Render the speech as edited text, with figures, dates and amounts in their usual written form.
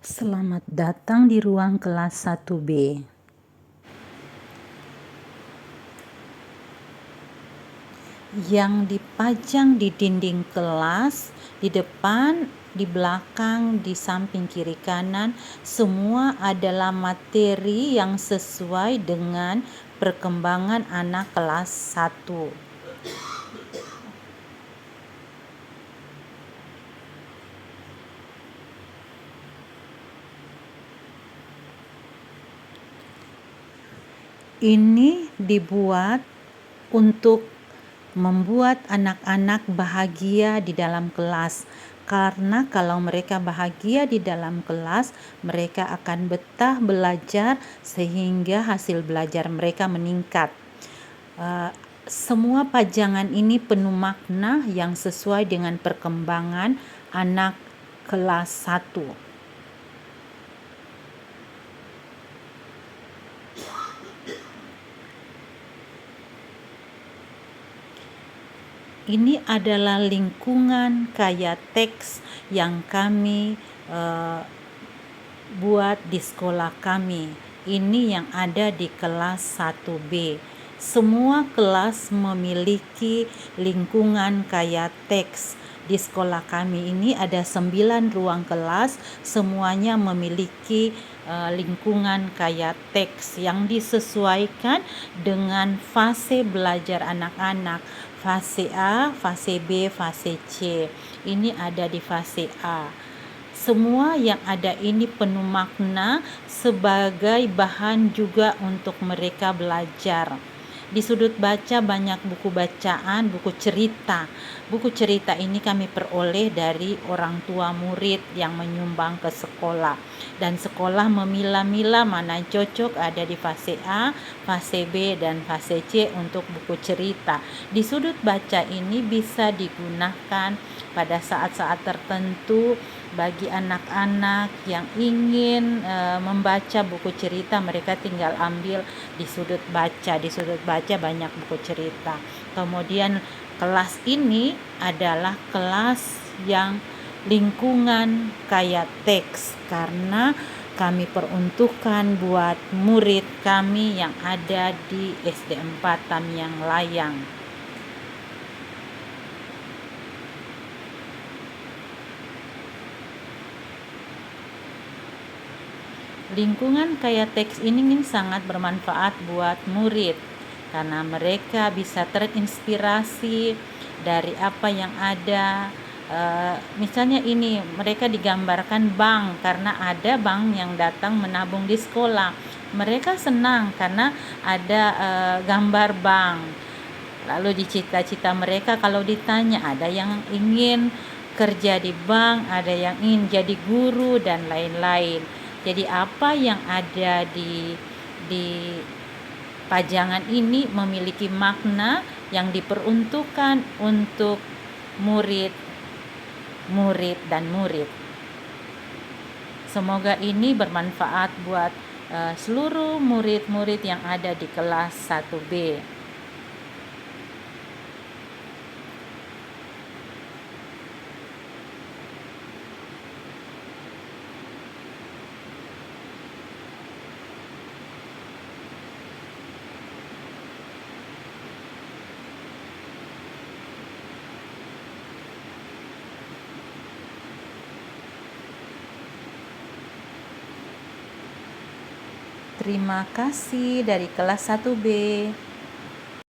Selamat datang di ruang kelas 1B. Yang dipajang di dinding kelas, di depan, di belakang, di samping kiri kanan, semua adalah materi yang sesuai dengan perkembangan anak kelas 1. Ini dibuat untuk membuat anak-anak bahagia di dalam kelas, karena kalau mereka bahagia di dalam kelas, mereka akan betah belajar sehingga hasil belajar mereka meningkat. Semua pajangan ini penuh makna yang sesuai dengan perkembangan anak kelas 1. Ini adalah lingkungan kaya teks yang kami buat di sekolah kami. Ini yang ada di kelas 1B. Semua kelas memiliki lingkungan kaya teks. Di sekolah kami ini ada 9 ruang kelas, semuanya memiliki lingkungan kaya teks yang disesuaikan dengan fase belajar anak-anak. Fase A, fase B, fase C. Ini ada di fase A. Semua yang ada ini penuh makna sebagai bahan juga untuk mereka belajar. Di sudut baca banyak buku bacaan, buku cerita. Buku cerita ini kami peroleh dari orang tua murid yang menyumbang ke sekolah. Dan sekolah memilah-milah mana cocok ada di fase A, fase B, dan fase C untuk buku cerita. Di sudut baca ini bisa digunakan pada saat-saat tertentu bagi anak-anak yang ingin membaca buku cerita. Mereka tinggal ambil di sudut baca. Di sudut baca banyak buku cerita. Kemudian kelas ini adalah kelas yang lingkungan kaya teks, karena kami peruntukkan buat murid kami yang ada di SD 4 Tamiang Layang. Lingkungan kaya teks ini sangat bermanfaat buat murid karena mereka bisa terinspirasi dari apa yang ada. Misalnya ini mereka digambarkan bank, karena ada bank yang datang menabung di sekolah. Mereka senang karena ada gambar bank. Lalu di cita-cita mereka kalau ditanya, ada yang ingin kerja di bank, ada yang ingin jadi guru dan lain-lain. Jadi apa yang ada di pajangan ini memiliki makna yang diperuntukkan untuk murid dan murid. Semoga ini bermanfaat buat seluruh murid-murid yang ada di kelas 1B. Terima kasih dari kelas 1B.